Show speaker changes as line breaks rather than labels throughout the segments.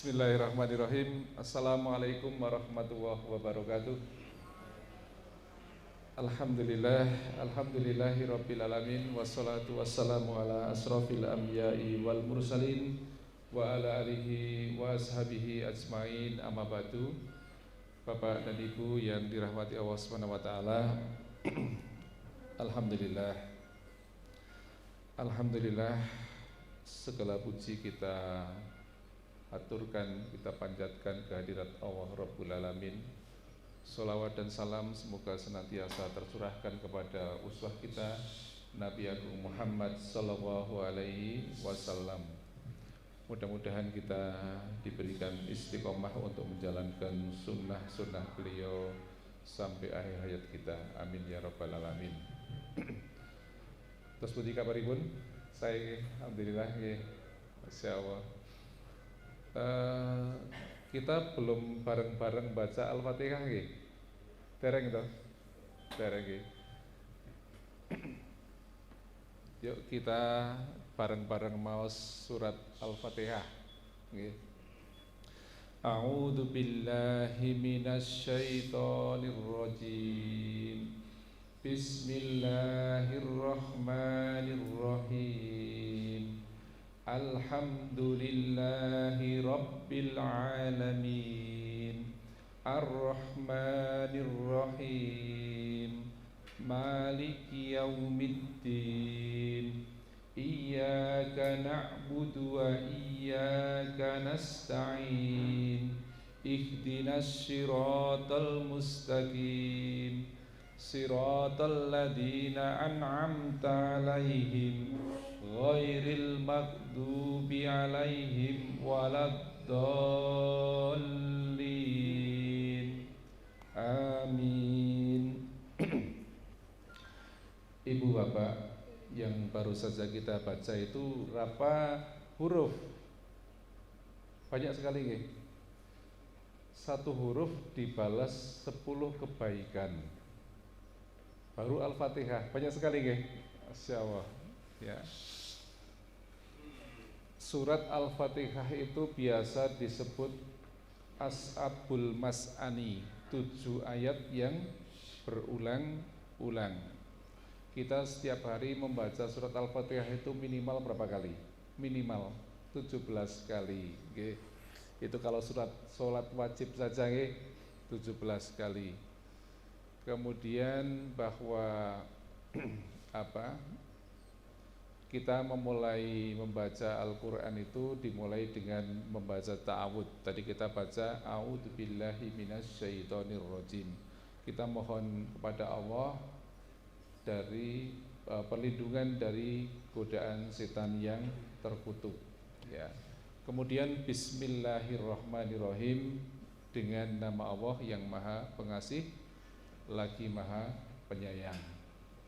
Bismillahirrahmanirrahim. Assalamualaikum warahmatullahi wabarakatuh. Alhamdulillahirabbil alamin, wassalatu wassalamu ala asrofil anbiya'i wal mursalin wa ala alihi wa ashabihi ajmain, amma ba'du. Bapak dan Ibu yang dirahmati Allah Subhanahu wa taala. Alhamdulillah, segala puji kita aturkan, kita panjatkan kehadirat Allah Rabbul Alamin. Sholawat dan salam semoga senantiasa tercurahkan kepada uswah kita Nabi Agung Muhammad sallallahu alaihi wasallam. Mudah-mudahan kita diberikan istiqomah untuk menjalankan sunnah-sunnah beliau sampai akhir hayat kita. Amin ya rabbal alamin. Terus puji kabaripun? Saya alhamdulillah nggih. Masyaallah. Kita belum bareng-bareng baca Al-Fatihah nggih. Dereng to? Dereng nggih. Yuk kita bareng-bareng maos surat Al-Fatihah nggih. A'udzu billahi minasyaitonir rajim. Bismillahirrahmanirrahim. Alhamdulillahi rabbil alamin, Ar-Rahmanir Rahim, Maliki yaumiddin. Iyyaka na'budu wa iyyaka nasta'in. Ihdinas siratal mustaqim, siratal ladzina an'amta 'alaihim ghairil maghdubi 'alaihim waladdallin. Amin. Ibu bapak yang baru saja kita baca itu berapa huruf? Banyak sekali nggih. Satu huruf dibalas 10 kebaikan. Baru Al-Fatihah, banyak sekali nggih. Masyaallah. Ya. Surat Al-Fatihah itu biasa disebut As'abul Mas'ani, 7 ayat yang berulang-ulang. Kita setiap hari membaca surat Al-Fatihah itu minimal berapa kali? Minimal 17 kali. Okay. Itu kalau sholat wajib saja 17 kali. Kemudian bahwa kita memulai membaca Al-Quran itu dimulai dengan membaca ta'awud. Tadi kita baca a'udzu billahi minasyaitonir rajim. Kita mohon kepada Allah dari perlindungan dari godaan setan yang terkutuk. Ya. Kemudian Bismillahirrahmanirrahim, dengan nama Allah yang Maha Pengasih lagi Maha Penyayang.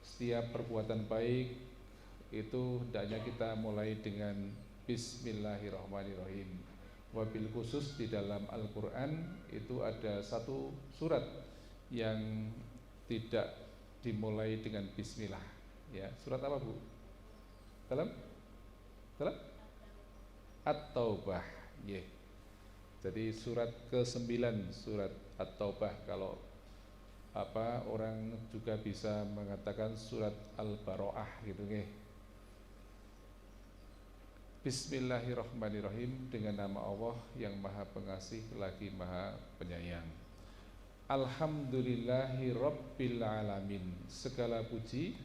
Setiap perbuatan baik itu hendaknya kita mulai dengan Bismillahirrahmanirrahim. Wabil khusus di dalam Al-Quran itu ada satu surat yang tidak dimulai dengan Bismillah. Ya, surat apa Bu? Dalam At-Taubah. Yeah. Jadi surat ke-9, surat At-Taubah. Kalau orang juga bisa mengatakan surat Al-Baro'ah gitu nggih. Bismillahirrahmanirrahim, dengan nama Allah yang Maha Pengasih lagi Maha Penyayang. Alhamdulillahi rabbil alamin. Segala puji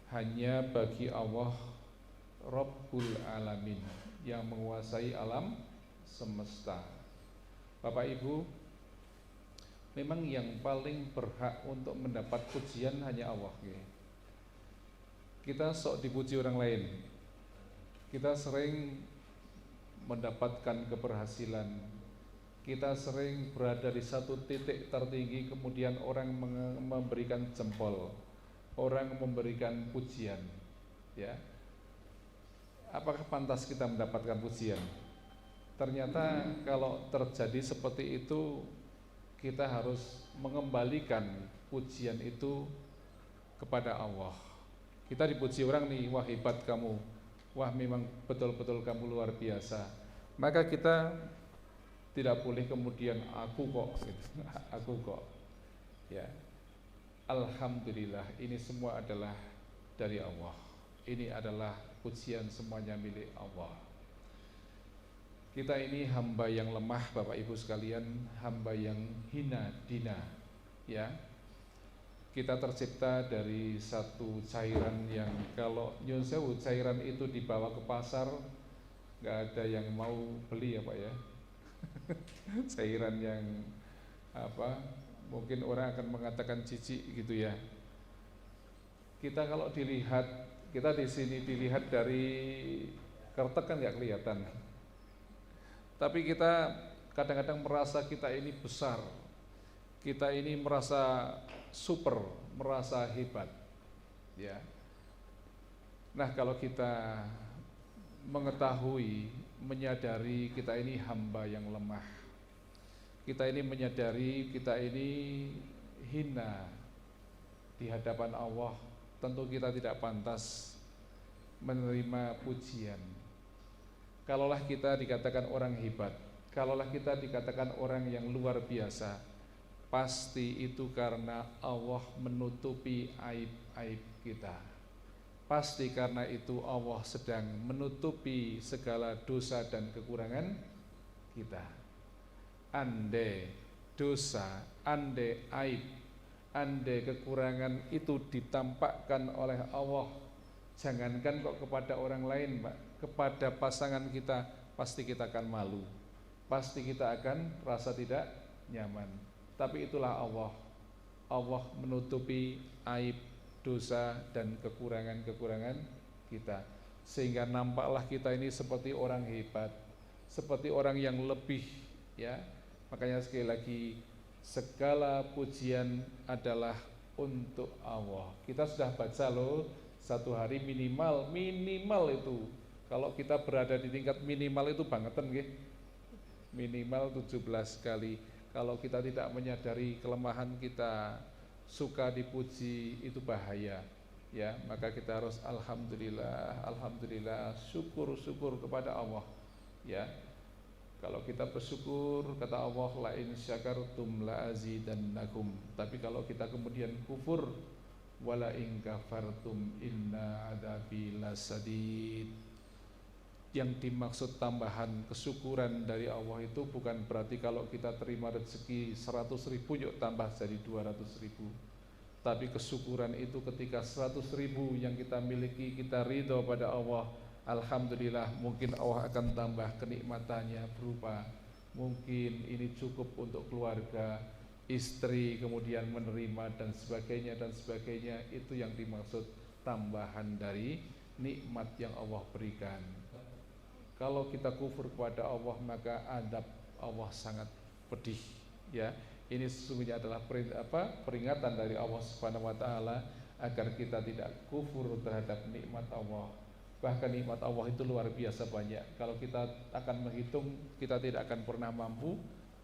hanya bagi Allah Rabbul Alamin, yang menguasai alam semesta. Bapak Ibu, memang yang paling berhak untuk mendapat pujian hanya Allah. Kita sok dipuji orang lain. Kita sering mendapatkan keberhasilan. Kita sering berada di satu titik tertinggi, kemudian orang memberikan jempol, orang memberikan pujian. Ya. Apakah pantas kita mendapatkan pujian? Ternyata kalau terjadi seperti itu, kita harus mengembalikan pujian itu kepada Allah. Kita dipuji orang nih, wah hebat kamu, wah memang betul-betul kamu luar biasa. Maka kita Tidak boleh kemudian aku kok gitu. Aku kok. Ya. Alhamdulillah, ini semua adalah dari Allah. Ini adalah pujian semuanya milik Allah. Kita ini hamba yang lemah, Bapak Ibu sekalian, hamba yang hina dina, ya. Kita tercipta dari satu cairan yang kalau nyun sewu cairan itu dibawa ke pasar nggak ada yang mau beli ya Pak ya. Cairan yang apa? Mungkin orang akan mengatakan jijik gitu ya. Kita kalau dilihat, kita di sini dilihat dari kertek kan nggak kelihatan. Tapi kita kadang-kadang merasa kita ini besar, kita ini merasa super, merasa hebat, ya. Nah, kalau kita mengetahui, menyadari kita ini hamba yang lemah, kita ini menyadari kita ini hina di hadapan Allah, tentu kita tidak pantas menerima pujian. Kalaulah kita dikatakan orang hebat, kalaulah kita dikatakan orang yang luar biasa, pasti itu karena Allah menutupi aib-aib kita. Pasti karena itu Allah sedang menutupi segala dosa dan kekurangan kita. Andai dosa, andai aib, andai kekurangan itu ditampakkan oleh Allah, jangankan kok kepada orang lain, Pak, kepada pasangan kita, pasti kita akan malu, pasti kita akan rasa tidak nyaman. Tapi itulah Allah. Allah menutupi aib, dosa dan kekurangan-kekurangan kita, sehingga nampaklah kita ini seperti orang hebat, seperti orang yang lebih, ya. Makanya sekali lagi, segala pujian adalah untuk Allah. Kita sudah baca loh, satu hari minimal itu, kalau kita berada di tingkat minimal itu bangetan nggih. Minimal 17 kali. Kalau kita tidak menyadari kelemahan kita, suka dipuji, itu bahaya, ya. Maka kita harus alhamdulillah, alhamdulillah, syukur kepada Allah, ya. Kalau kita bersyukur, kata Allah, la in syakartum la azidannakum. Tapi kalau kita kemudian kufur, wala in kafartum inna adabi lasadid. Yang dimaksud tambahan kesyukuran dari Allah itu bukan berarti kalau kita terima rezeki 100.000 yuk tambah jadi 200.000. Tapi kesyukuran itu ketika 100.000 yang kita miliki kita ridho pada Allah, alhamdulillah, mungkin Allah akan tambah kenikmatannya berupa mungkin ini cukup untuk keluarga, istri kemudian menerima dan sebagainya. Itu yang dimaksud tambahan dari nikmat yang Allah berikan. Kalau kita kufur kepada Allah, maka adab Allah sangat pedih, ya. Ini sesungguhnya adalah peringatan dari Allah Subhanahu wa taala agar kita tidak kufur terhadap nikmat Allah. Bahkan nikmat Allah itu luar biasa banyak. Kalau kita akan menghitung, kita tidak akan pernah mampu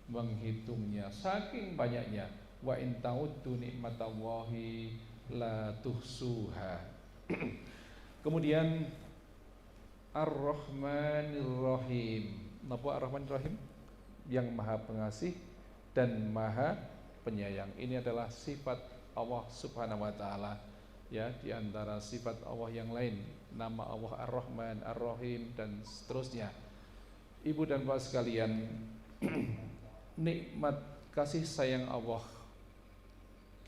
menghitungnya, saking banyaknya. Wa in ta'uddu nikmatallahi la tuhsuha. Kemudian Ar-Rahmanir Rahim. Napa Ar-Rahmanir Rahim? Yang Maha Pengasih dan Maha Penyayang. Ini adalah sifat Allah Subhanahu wa taala, ya, di antara sifat Allah yang lain. Nama Allah Ar-Rahman, Ar-Rahim dan seterusnya. Ibu dan Bapak sekalian, nikmat kasih sayang Allah,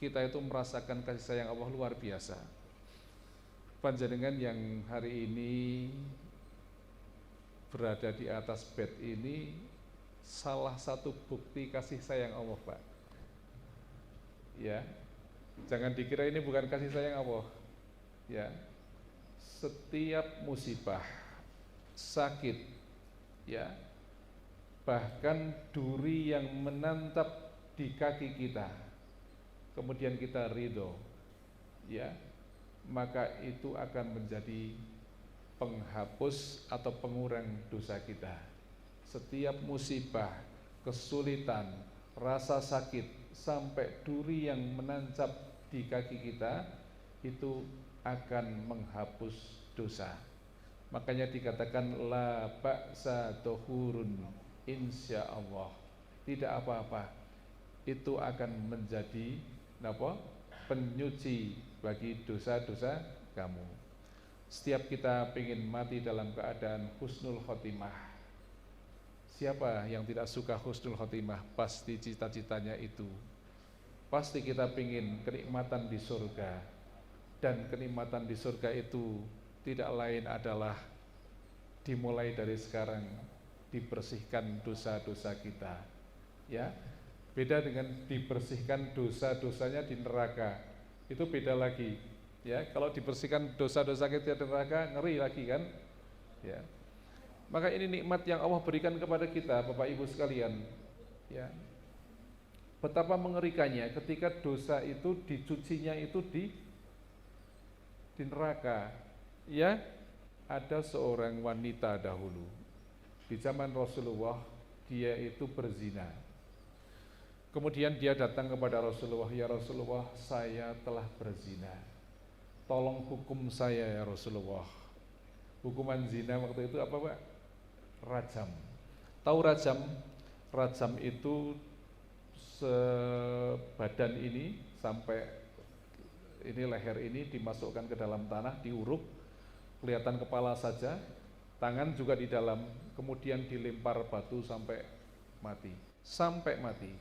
kita itu merasakan kasih sayang Allah luar biasa. Panjenengan yang hari ini berada di atas bed ini salah satu bukti kasih sayang Allah, Pak. Ya, jangan dikira ini bukan kasih sayang Allah. Ya, setiap musibah, sakit, ya, bahkan duri yang menantap di kaki kita, kemudian kita ridho, ya, maka itu akan menjadi penghapus atau pengurang dosa kita. Setiap musibah, kesulitan, rasa sakit, sampai duri yang menancap di kaki kita, itu akan menghapus dosa. Makanya dikatakan la ba'sa tuhurun insya Allah tidak apa-apa, itu akan menjadi apa? Penyuci bagi dosa-dosa kamu. Setiap kita ingin mati dalam keadaan husnul khotimah. Siapa yang tidak suka husnul khotimah? Pasti cita-citanya itu. Pasti kita ingin kenikmatan di surga. Dan kenikmatan di surga itu tidak lain adalah dimulai dari sekarang, dibersihkan dosa-dosa kita. Ya, beda dengan dibersihkan dosa-dosanya di neraka. Itu beda lagi. Ya, kalau dibersihkan dosa-dosa kita di neraka, ngeri lagi kan? Ya. Maka ini nikmat yang Allah berikan kepada kita, Bapak Ibu sekalian. Ya. Betapa mengerikannya ketika dosa itu dicucinya itu di neraka. Ya, ada seorang wanita dahulu di zaman Rasulullah, dia itu berzina. Kemudian dia datang kepada Rasulullah, ya Rasulullah, saya telah berzina, tolong hukum saya ya Rasulullah. Hukuman zina waktu itu apa Pak? Rajam. Tahu rajam? Rajam itu sebadan ini sampai ini leher ini dimasukkan ke dalam tanah, diuruk, kelihatan kepala saja, tangan juga di dalam, kemudian dilempar batu sampai mati. Sampai mati.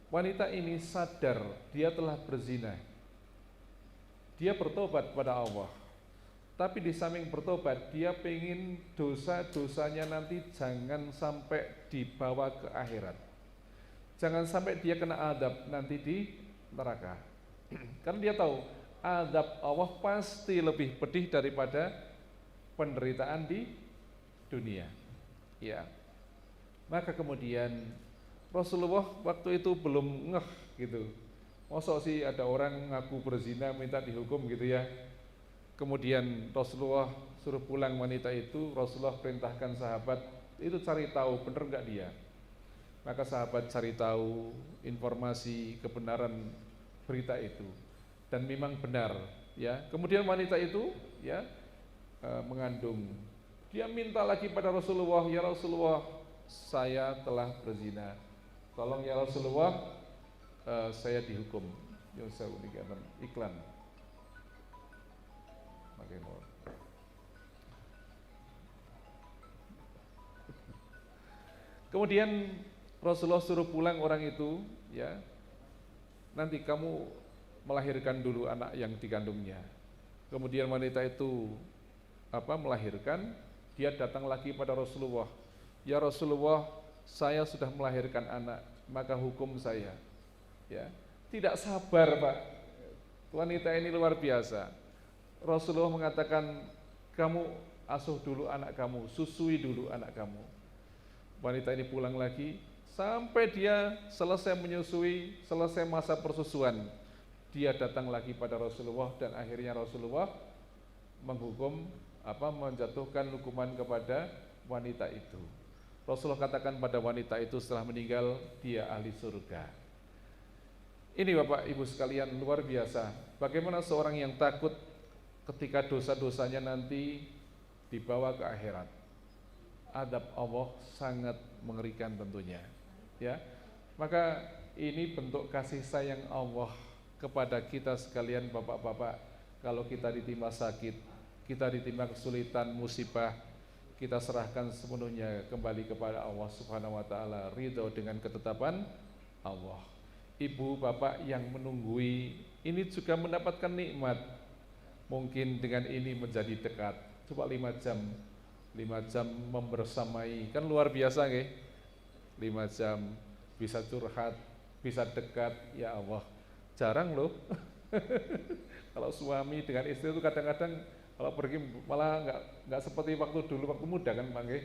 Wanita ini sadar dia telah berzina. Dia bertobat pada Allah. Tapi di samping bertobat, dia pengen dosa-dosanya nanti jangan sampai dibawa ke akhirat. Jangan sampai dia kena adab nanti di neraka. Karena dia tahu adab Allah pasti lebih pedih daripada penderitaan di dunia. Ya. Maka kemudian Rasulullah waktu itu belum ngeh gitu. Masa sih ada orang ngaku berzina minta dihukum gitu ya. Kemudian Rasulullah suruh pulang wanita itu, Rasulullah perintahkan sahabat itu cari tahu benar enggak dia. Maka sahabat cari tahu informasi kebenaran berita itu dan memang benar ya. Kemudian wanita itu ya mengandung. Dia minta lagi pada Rasulullah, ya Rasulullah, saya telah berzina. Tolong ya Rasulullah, saya dihukum. Ya saya iklan. Kemudian Rasulullah suruh pulang orang itu, ya. Nanti kamu melahirkan dulu anak yang dikandungnya. Kemudian wanita itu melahirkan, dia datang lagi pada Rasulullah. Ya Rasulullah, saya sudah melahirkan anak, maka hukum saya. Ya, tidak sabar Pak. Wanita ini luar biasa. Rasulullah mengatakan, kamu asuh dulu anak kamu, susui dulu anak kamu. Wanita ini pulang lagi sampai dia selesai menyusui, selesai masa persusuan. Dia datang lagi pada Rasulullah dan akhirnya Rasulullah menghukum menjatuhkan hukuman kepada wanita itu. Rasulullah katakan pada wanita itu setelah meninggal, dia ahli surga. Ini Bapak Ibu sekalian luar biasa. Bagaimana seorang yang takut ketika dosa-dosanya nanti dibawa ke akhirat. Adab Allah sangat mengerikan tentunya. Ya, maka ini bentuk kasih sayang Allah kepada kita sekalian Bapak-bapak. Kalau kita ditimpa sakit, kita ditimpa kesulitan, musibah, kita serahkan sepenuhnya kembali kepada Allah Subhanahu wa taala, ridho dengan ketetapan Allah. Ibu bapak yang menunggui ini juga mendapatkan nikmat. Mungkin dengan ini menjadi dekat. Coba 5 jam membersamai, kan luar biasa nggih. 5 jam bisa curhat, bisa dekat, ya Allah. Jarang loh. Kalau suami dengan istri itu kadang-kadang kalau pergi malah nggak seperti waktu dulu waktu muda kan Pak nggih.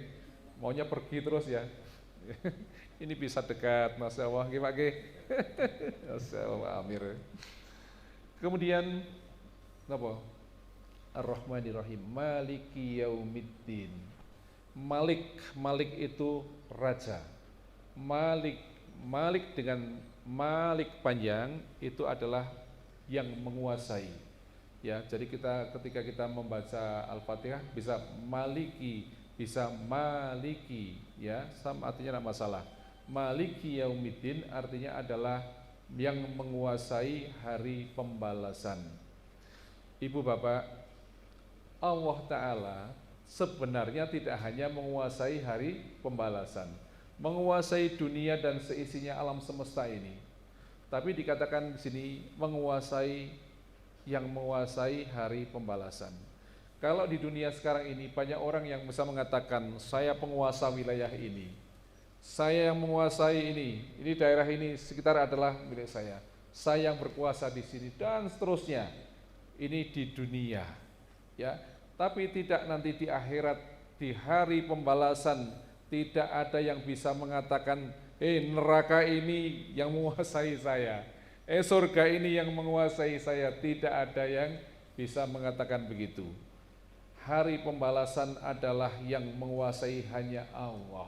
Maunya pergi terus ya. Ini bisa dekat, Masya Allah nggih Pak nggih. Masya Allah Amir. Kemudian apa? Ar-Rahmanir-Rahim, Maliki Yaumiddin. Malik itu raja. Malik dengan Malik panjang itu adalah yang menguasai. Ya, jadi ketika kita membaca Al-Fatihah bisa Maliki, bisa maliki, ya, sama artinya tidak masalah. Maliki yaumiddin artinya adalah yang menguasai hari pembalasan. Ibu bapak, Allah Ta'ala sebenarnya tidak hanya menguasai hari pembalasan, menguasai dunia dan seisinya alam semesta ini, tapi dikatakan di sini yang menguasai hari pembalasan. Kalau di dunia sekarang ini banyak orang yang bisa mengatakan, saya penguasa wilayah ini, saya yang menguasai ini daerah ini sekitar adalah milik saya yang berkuasa di sini dan seterusnya. Ini di dunia, ya. Tapi tidak nanti di akhirat, di hari pembalasan, tidak ada yang bisa mengatakan, neraka ini yang menguasai saya, surga ini yang menguasai saya. Tidak ada yang bisa mengatakan begitu. Hari pembalasan adalah yang menguasai hanya Allah.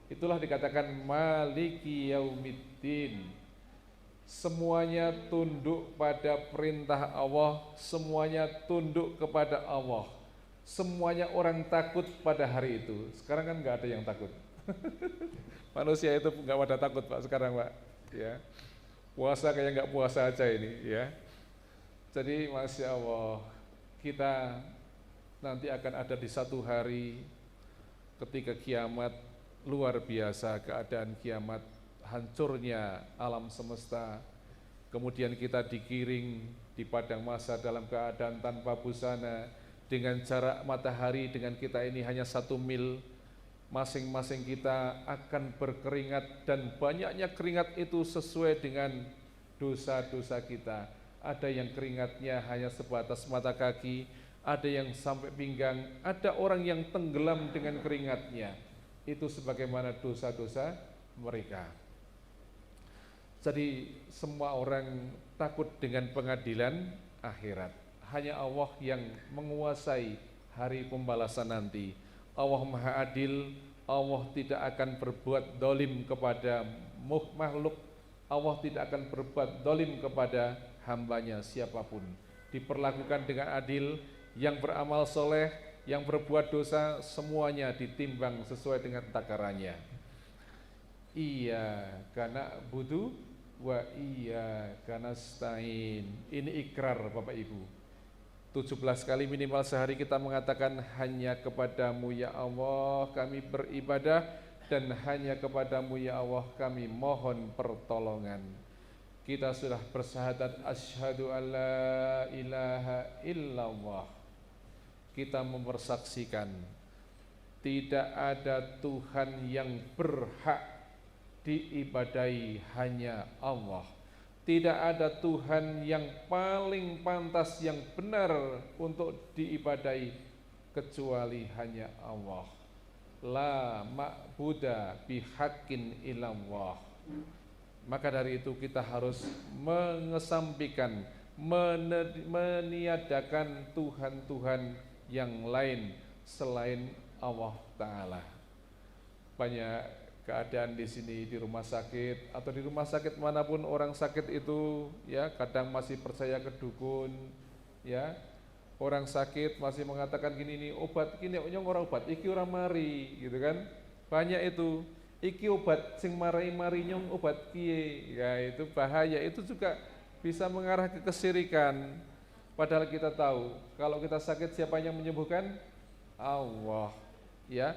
Itulah dikatakan Maliki Yaumiddin. Semuanya tunduk pada perintah Allah, semuanya tunduk kepada Allah. Semuanya orang takut pada hari itu. Sekarang kan nggak ada yang takut. Manusia itu nggak pada takut Pak sekarang Pak. Ya, puasa kayak nggak puasa aja ini, ya. Jadi Masya Allah, kita nanti akan ada di satu hari ketika kiamat luar biasa, keadaan kiamat, hancurnya alam semesta, kemudian kita digiring di padang mahsyar dalam keadaan tanpa busana, dengan jarak matahari dengan kita ini hanya 1 mil, masing-masing kita akan berkeringat dan banyaknya keringat itu sesuai dengan dosa-dosa kita. Ada yang keringatnya hanya sebatas mata kaki, ada yang sampai pinggang, ada orang yang tenggelam dengan keringatnya. Itu sebagaimana dosa-dosa mereka. Jadi semua orang takut dengan pengadilan akhirat. Hanya Allah yang menguasai hari pembalasan nanti. Allah Maha Adil, Allah tidak akan berbuat dolim kepada makhluk, Allah tidak akan berbuat dolim kepada hambanya siapapun. Diperlakukan dengan adil, yang beramal soleh, yang berbuat dosa, semuanya ditimbang sesuai dengan takarannya. Iya, karena butuh wa iya karena stain. Ini ikrar Bapak Ibu. 17 kali minimal sehari kita mengatakan, hanya kepadamu ya Allah kami beribadah, dan hanya kepadamu ya Allah kami mohon pertolongan. Kita sudah bersyahadat asyhadu alla ilaha illallah. Kita mempersaksikan tidak ada Tuhan yang berhak diibadahi hanya Allah. Tidak ada Tuhan yang paling pantas, yang benar untuk diibadahi kecuali hanya Allah. La ma'buda bihaqqin illallah. Maka dari itu kita harus mengesampingkan, meniadakan Tuhan-Tuhan yang lain selain Allah Ta'ala. Banyak keadaan di sini di rumah sakit atau di rumah sakit manapun orang sakit itu, ya, kadang masih percaya ke dukun, ya. Orang sakit masih mengatakan gini, nih obat gini nyong orang obat iki ora mari, gitu kan. Banyak itu, iki obat sing mari nyong obat kiye. Ya, itu bahaya, itu juga bisa mengarah ke kesyirikan. Padahal kita tahu kalau kita sakit siapa yang menyembuhkan? Allah, ya.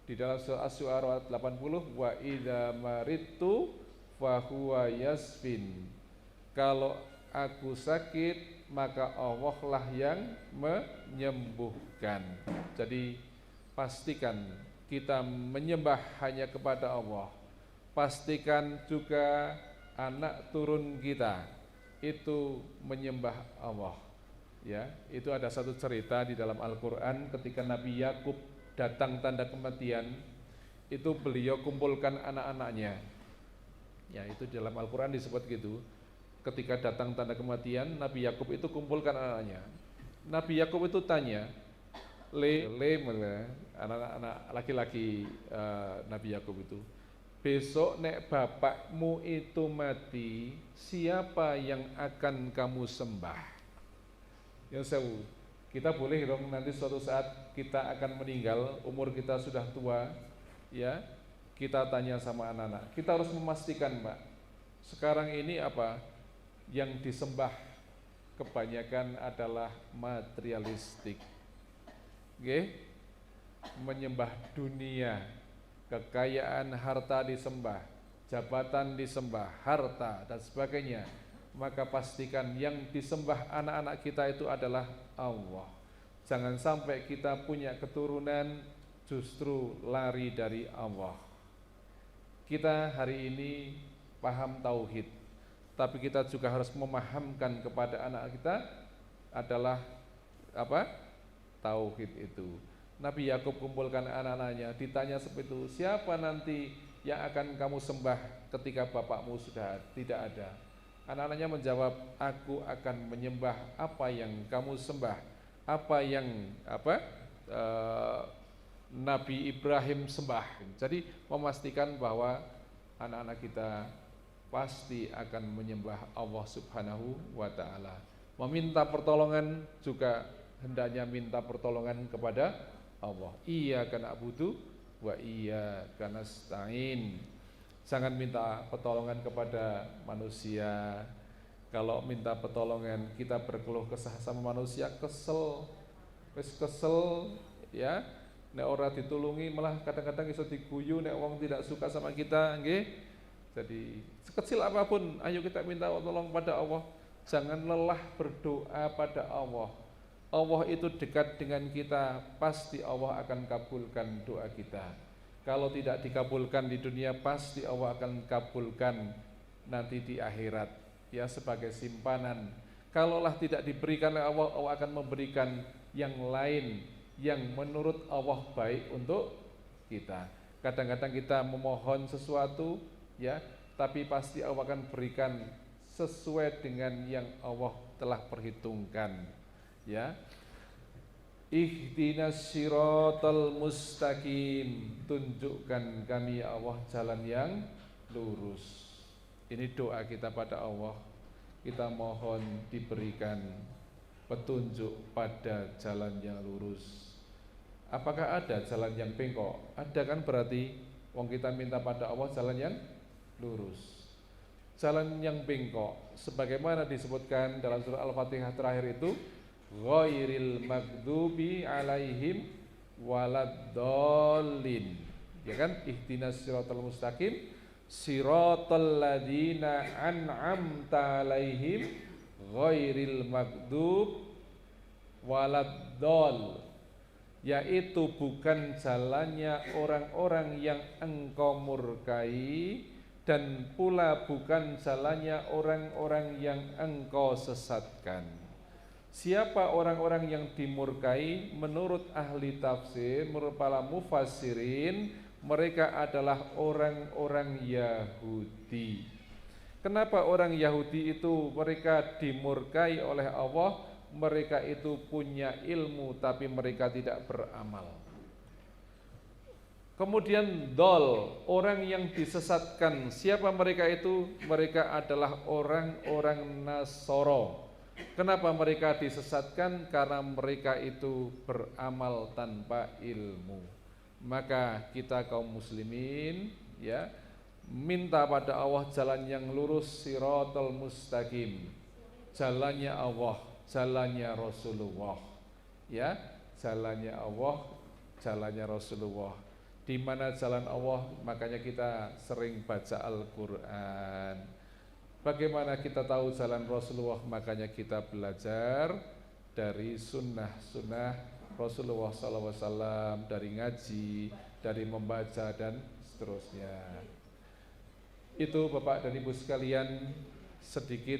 Di dalam surah Asy-Syu'ara 80, wa idza maridtu fa huwa yasfin. Kalau aku sakit, maka Allah lah yang menyembuhkan. Jadi pastikan kita menyembah hanya kepada Allah. Pastikan juga anak turun kita itu menyembah Allah. Ya, itu ada satu cerita di dalam Al-Qur'an ketika Nabi Yakub datang tanda kematian, itu beliau kumpulkan anak-anaknya. Ya, itu di dalam Al-Qur'an disebut gitu. Ketika datang tanda kematian, Nabi Yakub itu kumpulkan anak-anaknya. Nabi Yakub itu tanya, anak-anak laki-laki Nabi Yakub itu, besok nek bapakmu itu mati, siapa yang akan kamu sembah? Yang sewu, Kita boleh dong nanti suatu saat kita akan meninggal, umur kita sudah tua, ya. Kita tanya sama anak-anak. Kita harus memastikan, Pak, sekarang ini apa yang disembah kebanyakan adalah materialistik. Oke? Menyembah dunia, kekayaan, harta disembah, jabatan disembah, harta dan sebagainya. Maka pastikan yang disembah anak-anak kita itu adalah Allah. Jangan sampai kita punya keturunan justru lari dari Allah. Kita hari ini paham tauhid, tapi kita juga harus memahamkan kepada anak kita adalah apa? Tauhid itu. Nabi Yakub kumpulkan anak-anaknya, ditanya seperti itu, siapa nanti yang akan kamu sembah ketika bapakmu sudah tidak ada? Anak-anaknya menjawab, aku akan menyembah apa yang kamu sembah, apa yang Nabi Ibrahim sembah. Jadi memastikan bahwa anak-anak kita pasti akan menyembah Allah Subhanahu wa ta'ala. Meminta pertolongan juga hendaknya minta pertolongan kepada Allah. Iyyaka na'budu wa iyyaka nasta'in. Jangan minta pertolongan kepada manusia. Kalau minta pertolongan kita berkeluh kesah sama manusia, kesel ya. Nek ora ditulungi malah kadang-kadang iso diguyu nek wong tidak suka sama kita, nggih. Jadi sekecil apapun ayo kita minta tolong pada Allah. Jangan lelah berdoa pada Allah. Allah itu dekat dengan kita, pasti Allah akan kabulkan doa kita. Kalau tidak dikabulkan di dunia, pasti Allah akan kabulkan nanti di akhirat, ya, sebagai simpanan. Kalaulah tidak diberikan oleh Allah, Allah akan memberikan yang lain yang menurut Allah baik untuk kita. Kadang-kadang kita memohon sesuatu, ya, tapi pasti Allah akan berikan sesuai dengan yang Allah telah perhitungkan, ya. Ihdinas siratal mustaqim, tunjukkan kami ya Allah jalan yang lurus. Ini doa kita pada Allah. Kita mohon diberikan petunjuk pada jalan yang lurus. Apakah ada jalan yang bengkok? Ada kan, berarti wong kita minta pada Allah jalan yang lurus. Jalan yang bengkok sebagaimana disebutkan dalam surah Al-Fatihah terakhir itu, ghairil maghdubi alaihim waladdallin, ya kan? Ihdinas siratal mustaqim siratal ladzina an'amta alaihim ghairil maghdub waladdall, yaitu bukan jalannya orang-orang yang engkau murkai dan pula bukan jalannya orang-orang yang engkau sesatkan. Siapa orang-orang yang dimurkai? Menurut ahli tafsir, menurut para mufassirin, mereka adalah orang-orang Yahudi. Kenapa orang Yahudi itu mereka dimurkai oleh Allah? Mereka itu punya ilmu tapi mereka tidak beramal. Kemudian dol, orang yang disesatkan. Siapa mereka itu? Mereka adalah orang-orang Nasoro. Kenapa mereka disesatkan? Karena mereka itu beramal tanpa ilmu. Maka kita kaum muslimin, ya, minta pada Allah jalan yang lurus, siratal mustaqim. Jalannya Allah, jalannya Rasulullah. Ya, jalannya Allah, jalannya Rasulullah. Di mana jalan Allah, makanya kita sering baca Al-Qur'an. Bagaimana kita tahu jalan Rasulullah? Makanya kita belajar dari sunnah-sunnah Rasulullah SAW, dari ngaji, dari membaca dan seterusnya. Itu Bapak dan Ibu sekalian, sedikit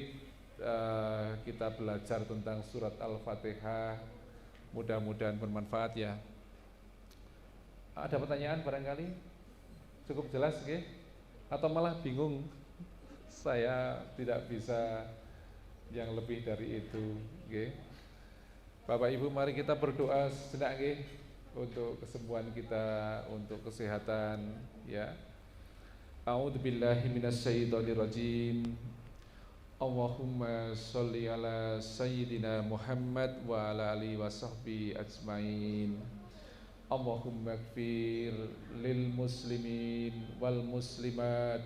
kita belajar tentang surat Al-Fatihah. Mudah-mudahan bermanfaat, ya. Ada pertanyaan barangkali? Cukup jelas, nggih? Atau malah bingung? Saya tidak bisa yang lebih dari itu, nggih. Bapak Ibu, mari kita berdoa sejenak, nggih, untuk kesembuhan kita, untuk kesehatan, ya. A'udzubillahi minasyaitonirrajim. Allahumma sholli ala sayyidina Muhammad wa ala alihi wa sahbihi ajmain. Allahumma ighfir lil muslimin wal muslimat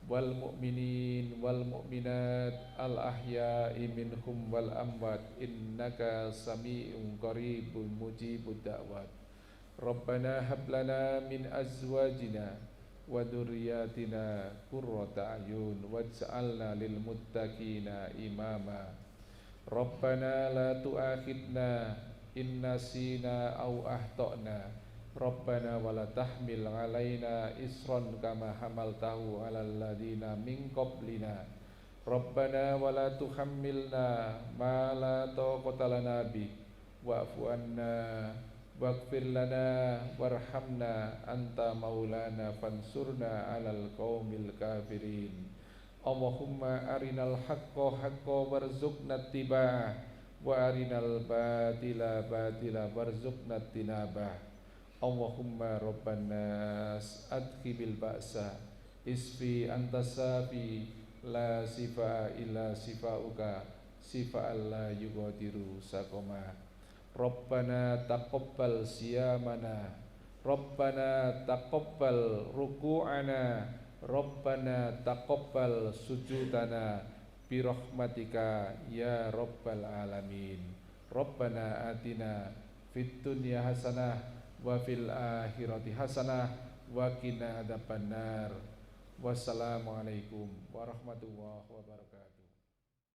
wal mu'minin wal mu'minat al ahya'i minhum wal amwat innaka sami'un qaribun mujibud da'wat. Rabbana hab lana min azwajina wa dzurriyyatina qurrata a'yun waj'alna lil muttaqina imama. Rabbana la tu'akhidna in nasina aw akhtana. Rabbana wa la tahmil 'alaina isran kama hamaltahu 'alal ladzina min qablina. Rabbana wa la tuhammilna ma la taqata lana bih wa'fu 'anna waghfir lana warhamna anta maulana fansurna 'alal qaumil kafirin. Allahumma arinal haqqo haqqo warzuqna ittiba'ah wa arinal batila batila warzuqna tinabah. Allahumma rabbana adkhibil ba'sa isfi anta safi la sifa illa sifauka sifa'al la yughadiru saqama. Rabbana taqabbal siyamana, Rabbana taqabbal ruku'ana, Rabbana taqabbal sujudana birahmatika ya rabbal alamin. Rabbana atina fid dunya hasanah wa fil akhirati hasanah wa qina adzabannar. Wassalamualaikum warahmatullahi wabarakatuh.